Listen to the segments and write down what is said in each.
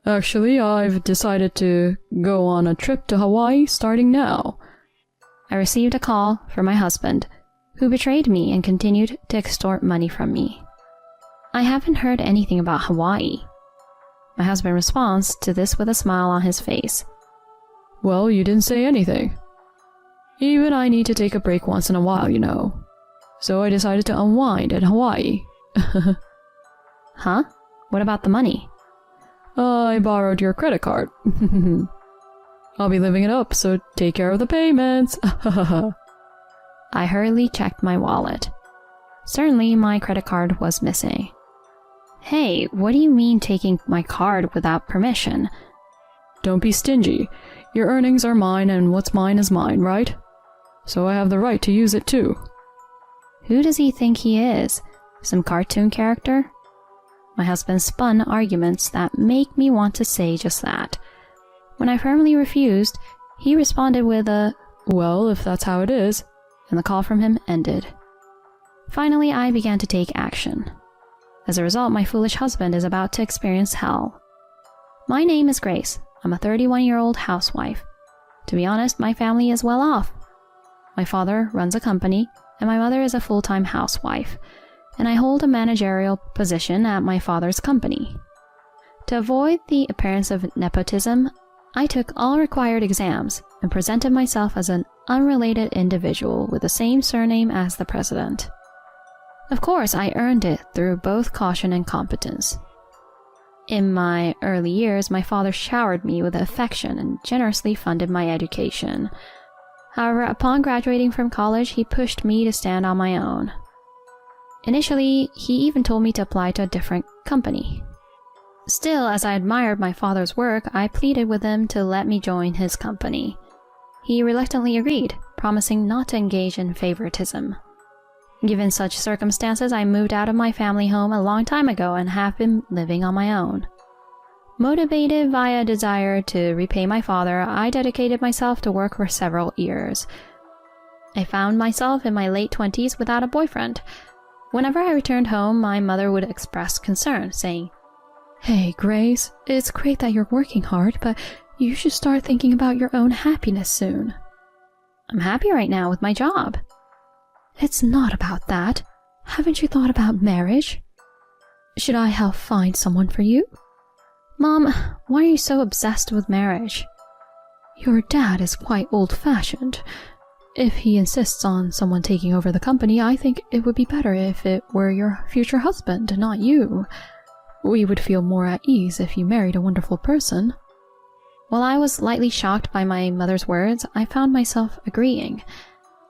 Actually, I've decided to go on a trip to Hawaii starting now. I received a call from my husband, who betrayed me and continued to extort money from me. I haven't heard anything about Hawaii. My husband responds to this with a smile on his face. Well, you didn't say anything. Even I need to take a break once in a while, you know. So I decided to unwind in Hawaii. Huh? What about the money? I borrowed your credit card. I'll be living it up, so take care of the payments. I hurriedly checked my wallet. Certainly, my credit card was missing. Hey, what do you mean taking my card without permission? Don't be stingy. Your earnings are mine and what's mine is mine, right? So I have the right to use it too. Who does he think he is? Some cartoon character? My husband spun arguments that make me want to say just that. When I firmly refused, he responded with a, "Well, if that's how it is," and the call from him ended. Finally, I began to take action. As a result, my foolish husband is about to experience hell. My name is Grace. I'm a 31-year-old housewife. To be honest, my family is well off. My father runs a company, and my mother is a full-time housewife, and I hold a managerial position at my father's company. To avoid the appearance of nepotism, I took all required exams and presented myself as an unrelated individual with the same surname as the president. Of course, I earned it through both caution and competence. In my early years, my father showered me with affection and generously funded my education. However, upon graduating from college, he pushed me to stand on my own. Initially, he even told me to apply to a different company. Still, as I admired my father's work, I pleaded with him to let me join his company. He reluctantly agreed, promising not to engage in favoritism. Given such circumstances, I moved out of my family home a long time ago and have been living on my own. Motivated by a desire to repay my father, I dedicated myself to work for several years. I found myself in my late 20s without a boyfriend. Whenever I returned home, my mother would express concern, saying, "Hey, Grace, it's great that you're working hard, but you should start thinking about your own happiness soon." I'm happy right now with my job. It's not about that. Haven't you thought about marriage? Should I help find someone for you? Mom, why are you so obsessed with marriage? Your dad is quite old-fashioned. If he insists on someone taking over the company, I think it would be better if it were your future husband, not you. We would feel more at ease if you married a wonderful person. While I was slightly shocked by my mother's words, I found myself agreeing.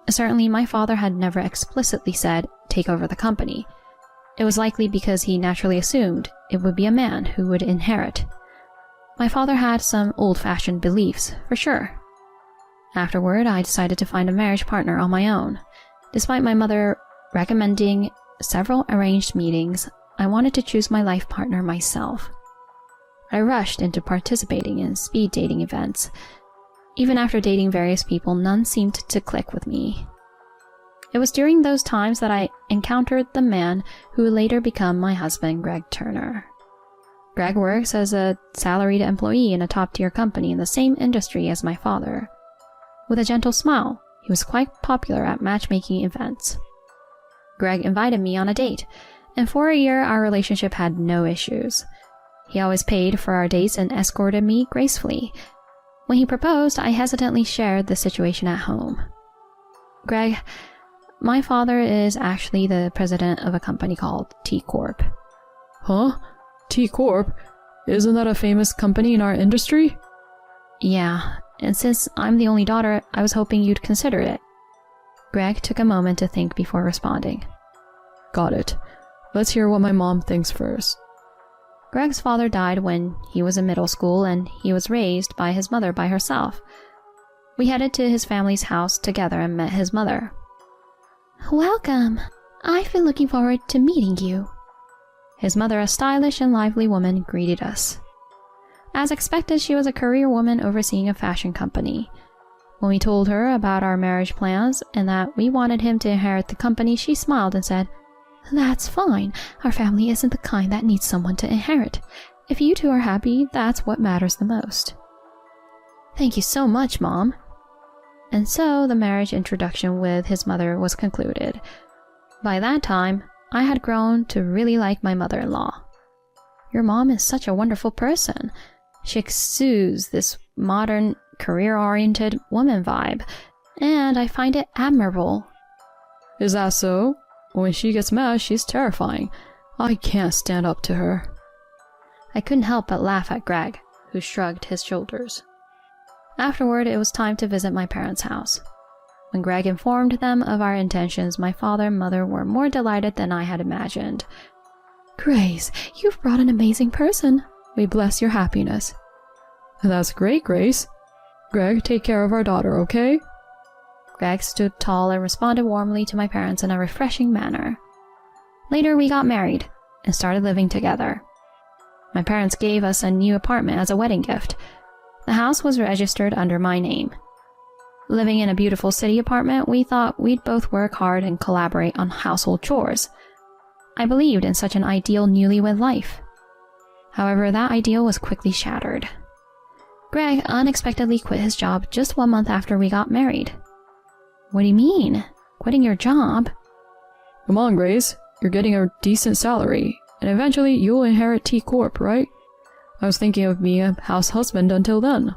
Certainly, my father had never explicitly said, "take over the company." It was likely because he naturally assumed it would be a man who would inherit. My father had some old-fashioned beliefs, for sure. Afterward, I decided to find a marriage partner on my own. Despite my mother recommending several arranged meetings, I wanted to choose my life partner myself. I rushed into participating in speed dating events. Even after dating various people, none seemed to click with me. It was during those times that I encountered the man who would later become my husband, Greg Turner. Greg works as a salaried employee in a top-tier company in the same industry as my father. With a gentle smile, he was quite popular at matchmaking events. Greg invited me on a date, and for a year our relationship had no issues. He always paid for our dates and escorted me gracefully. When he proposed, I hesitantly shared the situation at home. "Greg, my father is actually the president of a company called T Corp." "Huh? T Corp? Isn't that a famous company in our industry?" "Yeah, and since I'm the only daughter, I was hoping you'd consider it." Greg took a moment to think before responding. "Got it. Let's hear what my mom thinks first." Greg's father died when he was in middle school, and he was raised by his mother by herself. We headed to his family's house together and met his mother. "Welcome. I've been looking forward to meeting you." His mother, a stylish and lively woman, greeted us. As expected, she was a career woman overseeing a fashion company. When we told her about our marriage plans and that we wanted him to inherit the company, she smiled and said, "That's fine. Our family isn't the kind that needs someone to inherit. If you two are happy, that's what matters the most. Thank you so much, Mom. And so the marriage introduction with his mother was concluded. By that time, I had grown to really like my mother-in-law. Your mom is such a wonderful person. She exudes this modern, career-oriented woman vibe, and I find it admirable. Is that so? When she gets mad, she's terrifying. I can't stand up to her. I couldn't help but laugh at Greg, who shrugged his shoulders. Afterward, it was time to visit my parents' house. When Greg informed them of our intentions, my father and mother were more delighted than I had imagined. Grace, you've brought an amazing person. We bless your happiness. That's great, Grace. Greg, take care of our daughter, okay? Greg stood tall and responded warmly to my parents in a refreshing manner. Later, we got married and started living together. My parents gave us a new apartment as a wedding gift. The house was registered under my name. Living in a beautiful city apartment, we thought we'd both work hard and collaborate on household chores. I believed in such an ideal newlywed life. However, that ideal was quickly shattered. Greg unexpectedly quit his job just 1 month after we got married. What do you mean? Quitting your job? Come on, Grace. You're getting a decent salary, and eventually you'll inherit T Corp, right? I was thinking of being a house husband until then.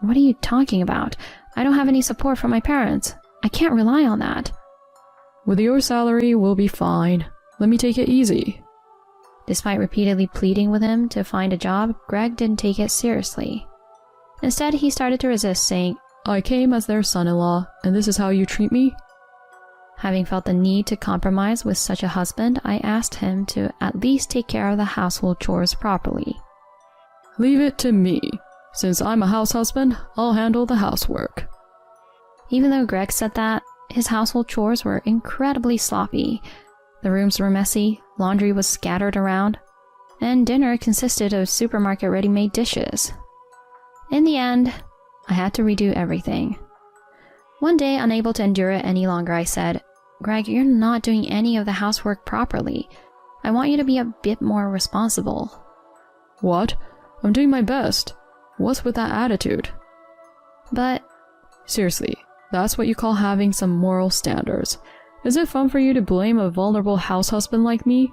What are you talking about? I don't have any support from my parents. I can't rely on that. With your salary, we'll be fine. Let me take it easy. Despite repeatedly pleading with him to find a job, Greg didn't take it seriously. Instead, he started to resist, saying, I came as their son-in-law, and this is how you treat me? Having felt the need to compromise with such a husband, I asked him to at least take care of the household chores properly. Leave it to me. Since I'm a house husband, I'll handle the housework. Even though Greg said that, his household chores were incredibly sloppy. The rooms were messy, laundry was scattered around, and dinner consisted of supermarket ready-made dishes. In the end, I had to redo everything. One day, unable to endure it any longer, I said, Greg, you're not doing any of the housework properly. I want you to be a bit more responsible. What? I'm doing my best. What's with that attitude? But... Seriously, that's what you call having some moral standards. Is it fun for you to blame a vulnerable house husband like me?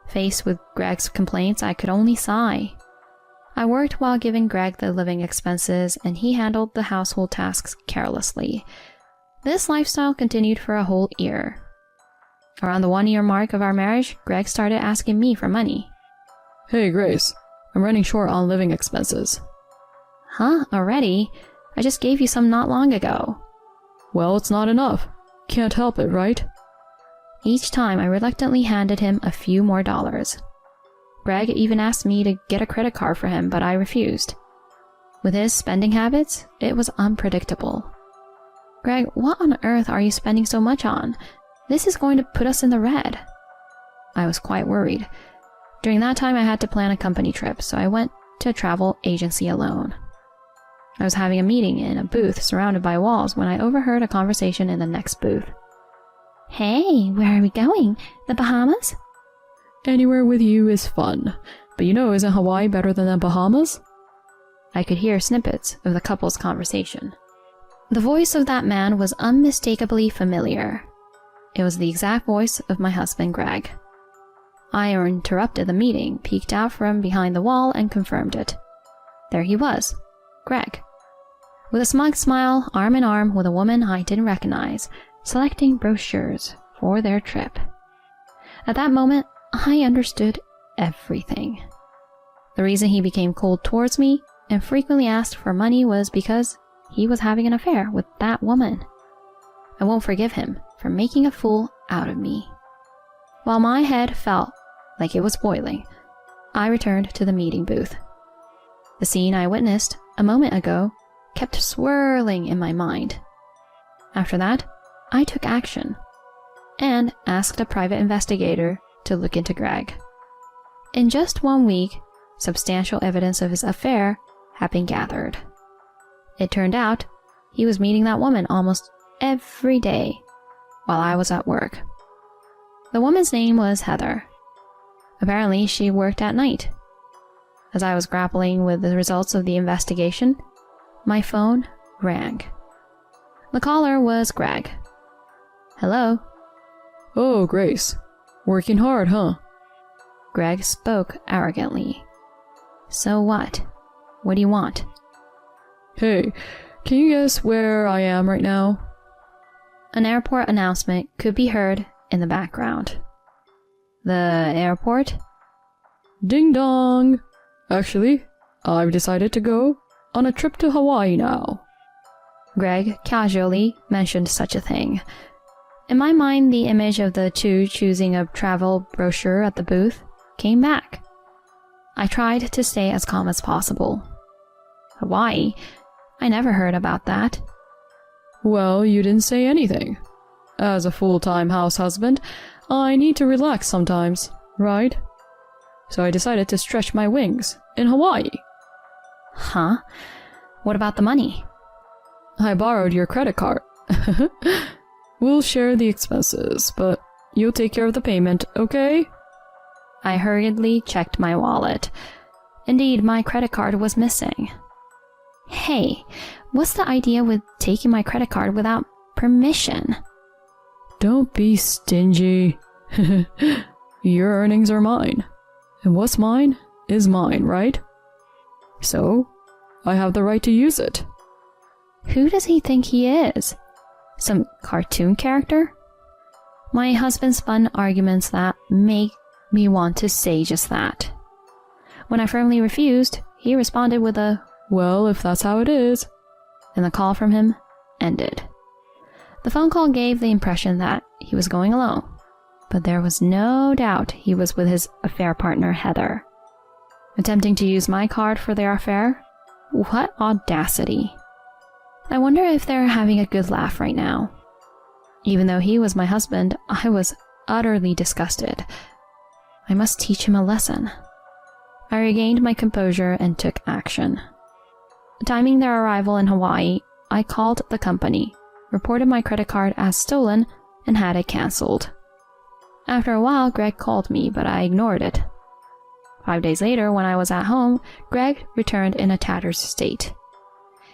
Faced with Greg's complaints, I could only sigh. I worked while giving Greg the living expenses, and he handled the household tasks carelessly. This lifestyle continued for a whole year. Around the 1-year mark of our marriage, Greg started asking me for money. Hey, Grace, I'm running short on living expenses. Huh? Already? I just gave you some not long ago. Well, it's not enough. Can't help it, right? Each time, I reluctantly handed him a few more dollars. Greg even asked me to get a credit card for him, but I refused. With his spending habits, it was unpredictable. Greg, what on earth are you spending so much on? This is going to put us in the red. I was quite worried. During that time, I had to plan a company trip, so I went to a travel agency alone. I was having a meeting in a booth surrounded by walls when I overheard a conversation in the next booth. Hey, where are we going? The Bahamas? Anywhere with you is fun. But you know, isn't Hawaii better than the Bahamas? I could hear snippets of the couple's conversation. The voice of that man was unmistakably familiar. It was the exact voice of my husband, Greg. I interrupted the meeting, peeked out from behind the wall, and confirmed it. There he was, Greg. With a smug smile, arm in arm with a woman I didn't recognize, selecting brochures for their trip. At that moment, I understood everything. The reason he became cold towards me and frequently asked for money was because he was having an affair with that woman. I won't forgive him for making a fool out of me. While my head felt like it was boiling, I returned to the meeting booth. The scene I witnessed a moment ago kept swirling in my mind. After that, I took action and asked a private investigator to look into Greg. In just 1 week, substantial evidence of his affair had been gathered. It turned out he was meeting that woman almost every day while I was at work. The woman's name was Heather. Apparently, she worked at night, As I was grappling with the results of the investigation, my phone rang. The caller was Greg. Hello? Oh, Grace. Working hard, huh? Greg spoke arrogantly. So what? What do you want? Hey, can you guess where I am right now? An airport announcement could be heard in the background. The airport? Ding dong! Actually, I've decided to go on a trip to Hawaii now. Greg casually mentioned such a thing. In my mind, the image of the two choosing a travel brochure at the booth came back. I tried to stay as calm as possible. Hawaii? I never heard about that. Well, you didn't say anything. As a full-time house husband, I need to relax sometimes, right? So I decided to stretch my wings in Hawaii. Huh? What about the money? I borrowed your credit card. We'll share the expenses, but you'll take care of the payment, okay? I hurriedly checked my wallet. Indeed, my credit card was missing. Hey, what's the idea with taking my credit card without permission? Don't be stingy. Your earnings are mine. And what's mine is mine, right? So, I have the right to use it. Who does he think he is? Some cartoon character? My husband spun arguments that make me want to say just that. When I firmly refused, he responded with a, well, if that's how it is. And the call from him ended. The phone call gave the impression that he was going alone, but there was no doubt he was with his affair partner, Heather. Attempting to use my card for their affair? What audacity. I wonder if they're having a good laugh right now. Even though he was my husband, I was utterly disgusted. I must teach him a lesson. I regained my composure and took action. Timing their arrival in Hawaii, I called the company, reported my credit card as stolen, and had it cancelled. After a while, Greg called me, but I ignored it. 5 days later, when I was at home, Greg returned in a tattered state.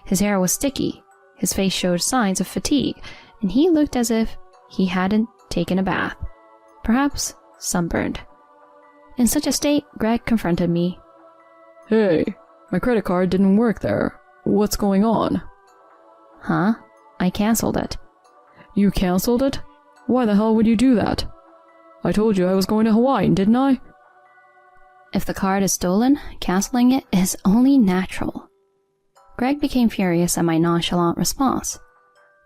His hair was sticky, his face showed signs of fatigue, and he looked as if he hadn't taken a bath. Perhaps sunburned. In such a state, Greg confronted me. Hey, my credit card didn't work there. What's going on? Huh? I cancelled it. You cancelled it? Why the hell would you do that? I told you I was going to Hawaii, didn't I? If the card is stolen, cancelling it is only natural. Greg became furious at my nonchalant response.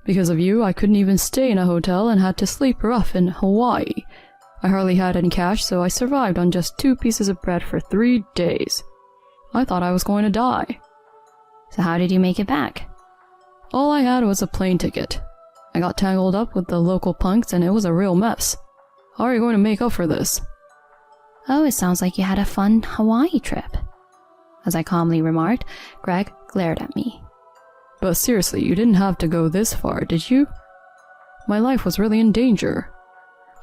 Because of you, I couldn't even stay in a hotel and had to sleep rough in Hawaii. I hardly had any cash, so I survived on just 2 pieces of bread for 3 days. I thought I was going to die. So how did you make it back? All I had was a plane ticket. I got tangled up with the local punks and it was a real mess. How are you going to make up for this? Oh, it sounds like you had a fun Hawaii trip. As I calmly remarked, Greg glared at me. But seriously, you didn't have to go this far, did you? My life was really in danger.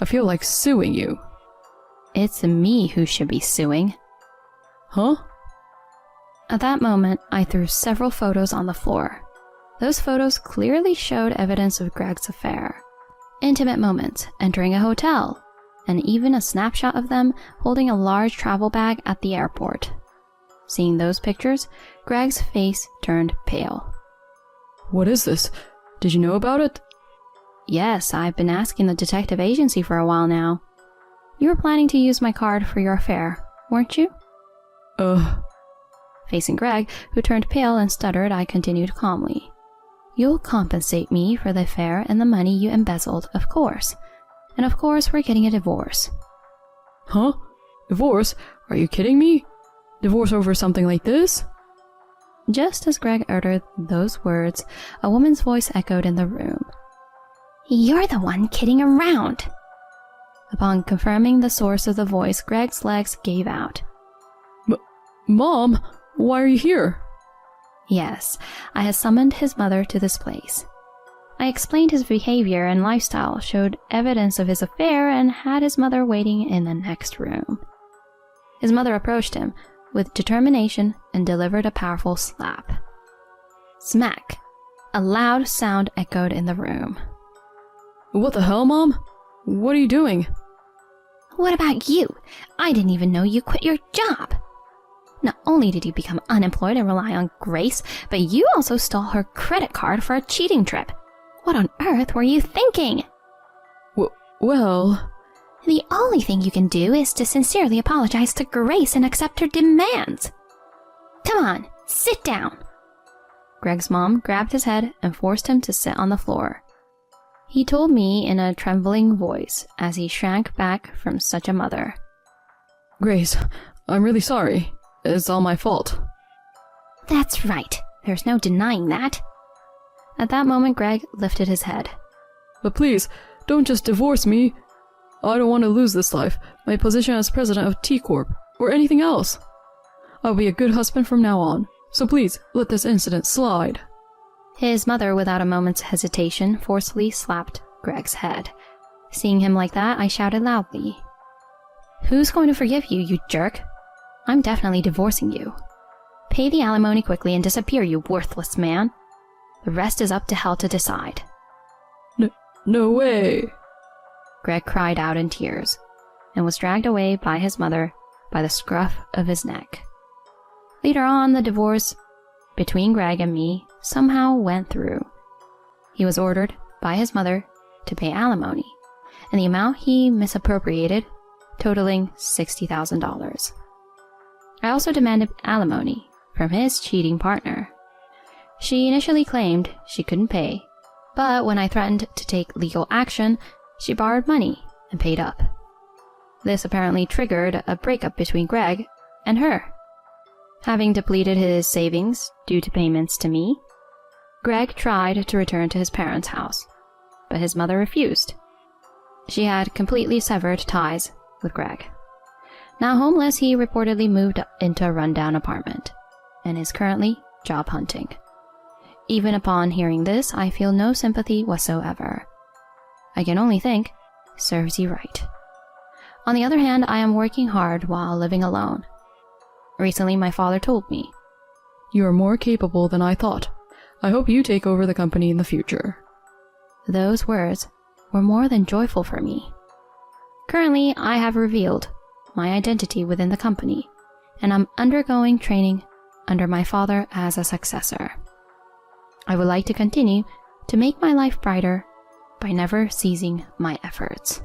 I feel like suing you. It's me who should be suing. Huh? At that moment, I threw several photos on the floor. Those photos clearly showed evidence of Greg's affair. Intimate moments, entering a hotel, and even a snapshot of them holding a large travel bag at the airport. Seeing those pictures, Greg's face turned pale. What is this? Did you know about it? Yes, I've been asking the detective agency for a while now. You were planning to use my card for your affair, weren't you? Facing Greg, who turned pale and stuttered, I continued calmly. You'll compensate me for the affair and the money you embezzled, of course. And of course, we're getting a divorce. Huh? Divorce? Are you kidding me? Divorce over something like this? Just as Greg uttered those words, a woman's voice echoed in the room. You're the one kidding around. Upon confirming the source of the voice, Greg's legs gave out. Mom, why are you here? Yes, I had summoned his mother to this place. I explained his behavior and lifestyle, showed evidence of his affair, and had his mother waiting in the next room. His mother approached him, with determination and delivered a powerful slap. Smack! A loud sound echoed in the room. What the hell, Mom? What are you doing? What about you? I didn't even know you quit your job. Not only did you become unemployed and rely on Grace, but you also stole her credit card for a cheating trip. What on earth were you thinking? Well... The only thing you can do is to sincerely apologize to Grace and accept her demands. Come on, sit down. Greg's mom grabbed his head and forced him to sit on the floor. He told me in a trembling voice as he shrank back from such a mother. Grace, I'm really sorry. It's all my fault. That's right. There's no denying that. At that moment, Greg lifted his head. But please, don't just divorce me. I don't want to lose this life, my position as president of T Corp, or anything else. I'll be a good husband from now on, so please let this incident slide. His mother, without a moment's hesitation, forcefully slapped Greg's head. Seeing him like that, I shouted loudly. Who's going to forgive you, you jerk? I'm definitely divorcing you. Pay the alimony quickly and disappear, you worthless man. The rest is up to hell to decide. No way. Greg cried out in tears and was dragged away by his mother by the scruff of his neck. Later on, the divorce between Greg and me somehow went through. He was ordered by his mother to pay alimony, and the amount he misappropriated totaling $60,000. I also demanded alimony from his cheating partner. She initially claimed she couldn't pay, but when I threatened to take legal action, she borrowed money and paid up. This apparently triggered a breakup between Greg and her. Having depleted his savings due to payments to me, Greg tried to return to his parents' house, but his mother refused. She had completely severed ties with Greg. Now homeless, he reportedly moved into a rundown apartment and is currently job hunting. Even upon hearing this, I feel no sympathy whatsoever. I can only think, serves you right. On the other hand, I am working hard while living alone. Recently, my father told me, You are more capable than I thought. I hope you take over the company in the future. Those words were more than joyful for me. Currently, I have revealed my identity within the company, and I'm undergoing training under my father as a successor. I would like to continue to make my life brighter by never ceasing my efforts.